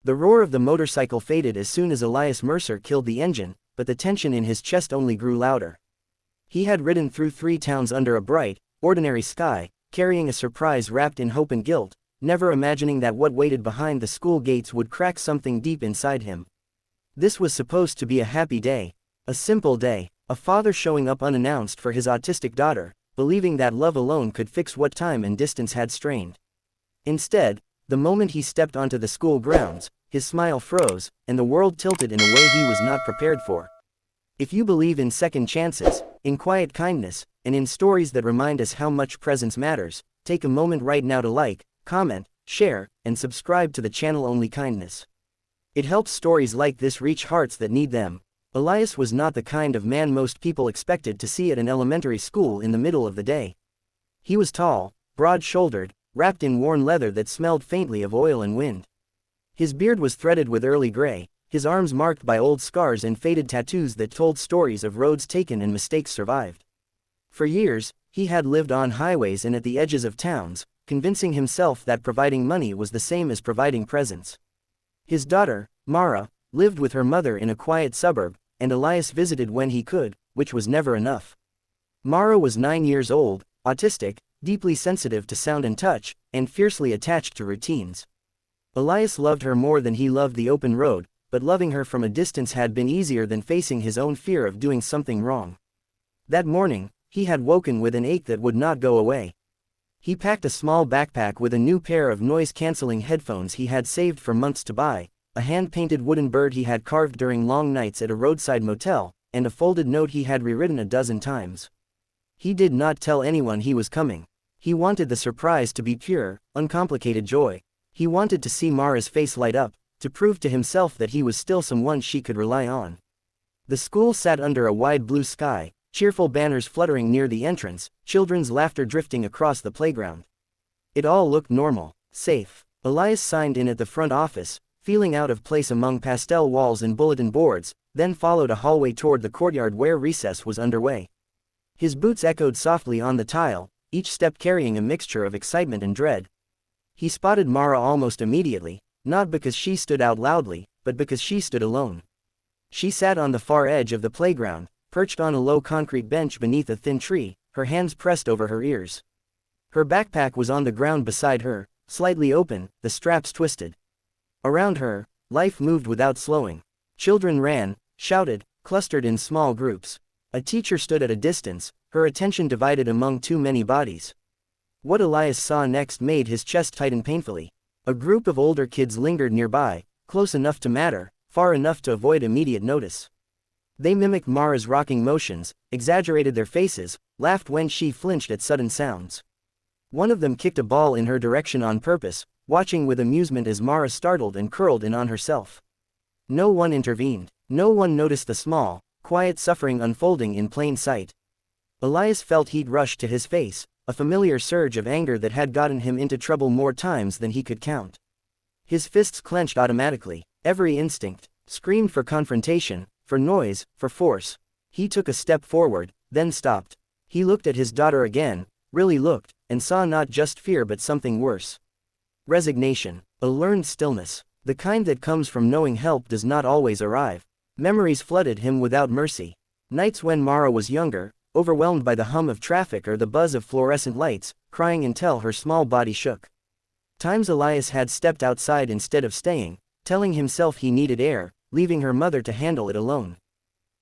The roar of the motorcycle faded as soon as Elias Mercer killed the engine, but the tension in his chest only grew louder. He had ridden through 3 towns under a bright, ordinary sky, carrying a surprise wrapped in hope and guilt, never imagining that what waited behind the school gates would crack something deep inside him. This was supposed to be a happy day. A simple day. A father showing up unannounced for his autistic daughter, believing that love alone could fix what time and distance had strained. Instead, the moment he stepped onto the school grounds, his smile froze, and the world tilted in a way he was not prepared for. If you believe in second chances, in quiet kindness, and in stories that remind us how much presence matters, take a moment right now to like, comment, share, and subscribe to the channel. Only kindness. It helps stories like this reach hearts that need them. Elias was not the kind of man most people expected to see at an elementary school in the middle of the day. He was tall, broad-shouldered, wrapped in worn leather that smelled faintly of oil and wind. His beard was threaded with early gray, his arms marked by old scars and faded tattoos that told stories of roads taken and mistakes survived. For years, he had lived on highways and at the edges of towns, convincing himself that providing money was the same as providing presence. His daughter, Mara, lived with her mother in a quiet suburb, and Elias visited when he could, which was never enough. Mara was 9 years old, autistic, deeply sensitive to sound and touch, and fiercely attached to routines. Elias loved her more than he loved the open road, but loving her from a distance had been easier than facing his own fear of doing something wrong. That morning, he had woken with an ache that would not go away. He packed a small backpack with a new pair of noise-canceling headphones he had saved for months to buy, a hand-painted wooden bird he had carved during long nights at a roadside motel, and a folded note he had rewritten a dozen times. He did not tell anyone he was coming. He wanted the surprise to be pure, uncomplicated joy. He wanted to see Mara's face light up, to prove to himself that he was still someone she could rely on. The school sat under a wide blue sky, cheerful banners fluttering near the entrance, children's laughter drifting across the playground. It all looked normal, safe. Elias signed in at the front office, feeling out of place among pastel walls and bulletin boards, then followed a hallway toward the courtyard where recess was underway. His boots echoed softly on the tile, each step carrying a mixture of excitement and dread. He spotted Mara almost immediately, not because she stood out loudly, but because she stood alone. She sat on the far edge of the playground, perched on a low concrete bench beneath a thin tree, her hands pressed over her ears. Her backpack was on the ground beside her, slightly open, the straps twisted. Around her, life moved without slowing. Children ran, shouted, clustered in small groups. A teacher stood at a distance, her attention divided among too many bodies. What Elias saw next made his chest tighten painfully. A group of older kids lingered nearby, close enough to matter, far enough to avoid immediate notice. They mimicked Mara's rocking motions, exaggerated their faces, laughed when she flinched at sudden sounds. One of them kicked a ball in her direction on purpose, watching with amusement as Mara startled and curled in on herself. No one intervened. No one noticed the small, quiet suffering unfolding in plain sight. Elias felt heat rush to his face, a familiar surge of anger that had gotten him into trouble more times than he could count. His fists clenched automatically, every instinct screamed for confrontation, for noise, for force. He took a step forward, then stopped. He looked at his daughter again, really looked, and saw not just fear but something worse. Resignation, a learned stillness, the kind that comes from knowing help does not always arrive. Memories flooded him without mercy. Nights when Mara was younger, overwhelmed by the hum of traffic or the buzz of fluorescent lights, crying until her small body shook. Times Elias had stepped outside instead of staying, telling himself he needed air, leaving her mother to handle it alone.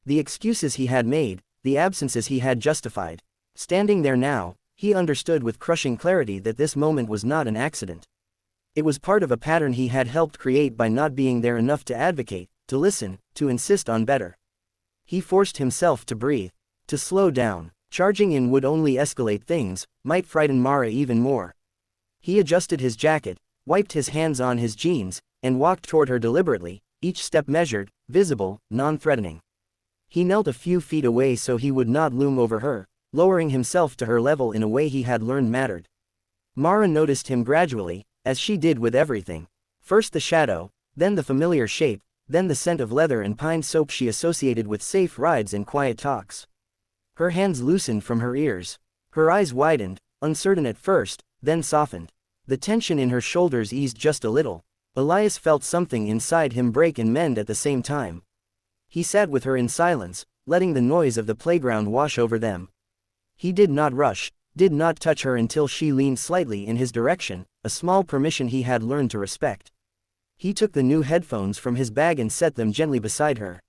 The excuses he had made, the absences he had justified. Standing there now, he understood with crushing clarity that this moment was not an accident. It was part of a pattern he had helped create by not being there enough to advocate, to listen, to insist on better. He forced himself to breathe, to slow down. Charging in would only escalate things, might frighten Mara even more. He adjusted his jacket, wiped his hands on his jeans, and walked toward her deliberately, each step measured, visible, non-threatening. He knelt a few feet away so he would not loom over her, lowering himself to her level in a way he had learned mattered. Mara noticed him gradually, as she did with everything. First the shadow, then the familiar shape, then the scent of leather and pine soap she associated with safe rides and quiet talks. Her hands loosened from her ears. Her eyes widened, uncertain at first, then softened. The tension in her shoulders eased just a little. Elias felt something inside him break and mend at the same time. He sat with her in silence, letting the noise of the playground wash over them. He did not rush, did not touch her until she leaned slightly in his direction, a small permission he had learned to respect. He took the new headphones from his bag and set them gently beside her.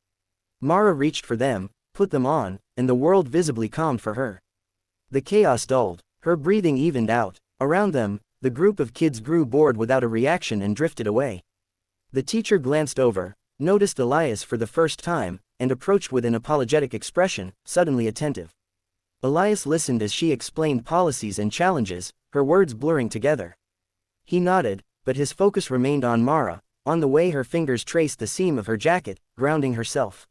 Mara reached for them, put them on, and the world visibly calmed for her. The chaos dulled, her breathing evened out. Around them, the group of kids grew bored without a reaction and drifted away. The teacher glanced over, noticed Elias for the first time, and approached with an apologetic expression, suddenly attentive. Elias listened as she explained policies and challenges, her words blurring together. He nodded, but his focus remained on Mara, on the way her fingers traced the seam of her jacket, grounding herself.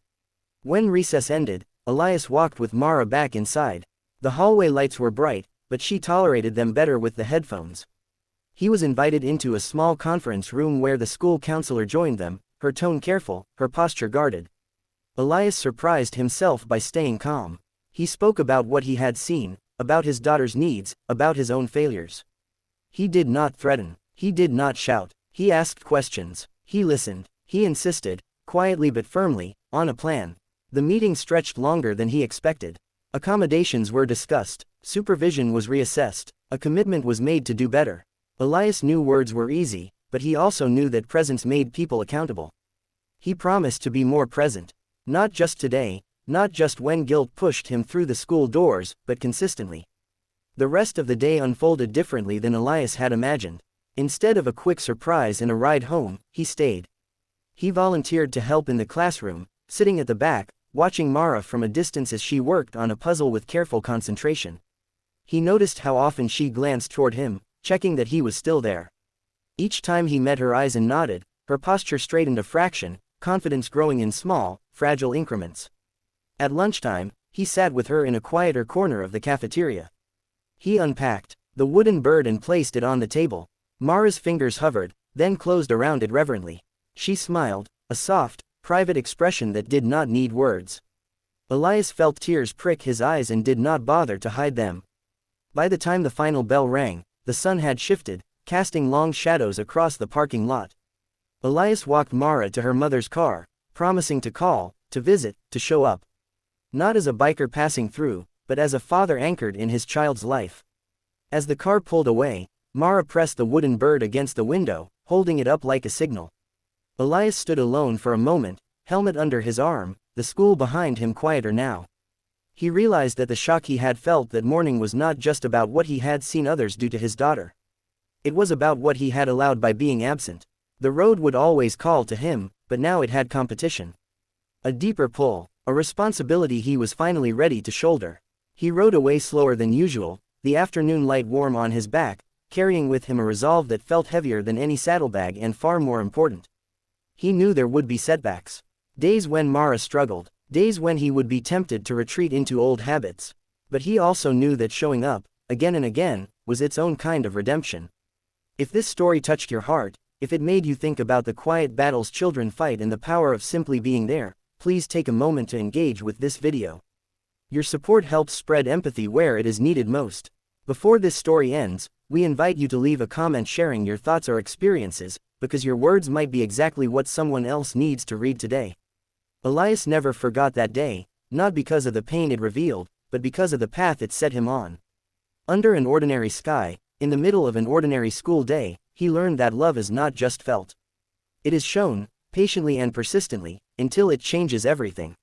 When recess ended, Elias walked with Mara back inside. The hallway lights were bright, but she tolerated them better with the headphones. He was invited into a small conference room where the school counselor joined them, her tone careful, her posture guarded. Elias surprised himself by staying calm. He spoke about what he had seen, about his daughter's needs, about his own failures. He did not threaten, he did not shout, he asked questions, he listened, he insisted, quietly but firmly, on a plan. The meeting stretched longer than he expected. Accommodations were discussed, supervision was reassessed, a commitment was made to do better. Elias knew words were easy, but he also knew that presence made people accountable. He promised to be more present. Not just today, not just when guilt pushed him through the school doors, but consistently. The rest of the day unfolded differently than Elias had imagined. Instead of a quick surprise and a ride home, he stayed. He volunteered to help in the classroom, sitting at the back, watching Mara from a distance as she worked on a puzzle with careful concentration. He noticed how often she glanced toward him, checking that he was still there. Each time he met her eyes and nodded, her posture straightened a fraction, confidence growing in small, fragile increments. At lunchtime, he sat with her in a quieter corner of the cafeteria. He unpacked the wooden bird and placed it on the table. Mara's fingers hovered, then closed around it reverently. She smiled, a soft, private expression that did not need words. Elias felt tears prick his eyes and did not bother to hide them. By the time the final bell rang, the sun had shifted, casting long shadows across the parking lot. Elias walked Mara to her mother's car, promising to call, to visit, to show up. Not as a biker passing through, but as a father anchored in his child's life. As the car pulled away, Mara pressed the wooden bird against the window, holding it up like a signal. Elias stood alone for a moment, helmet under his arm, the school behind him quieter now. He realized that the shock he had felt that morning was not just about what he had seen others do to his daughter. It was about what he had allowed by being absent. The road would always call to him, but now it had competition. A deeper pull, a responsibility he was finally ready to shoulder. He rode away slower than usual, the afternoon light warm on his back, carrying with him a resolve that felt heavier than any saddlebag and far more important. He knew there would be setbacks. Days when Mara struggled, days when he would be tempted to retreat into old habits. But he also knew that showing up, again and again, was its own kind of redemption. If this story touched your heart, if it made you think about the quiet battles children fight and the power of simply being there, please take a moment to engage with this video. Your support helps spread empathy where it is needed most. Before this story ends, we invite you to leave a comment sharing your thoughts or experiences, because your words might be exactly what someone else needs to read today. Elias never forgot that day, not because of the pain it revealed, but because of the path it set him on. Under an ordinary sky, in the middle of an ordinary school day, he learned that love is not just felt. It is shown, patiently and persistently, until it changes everything.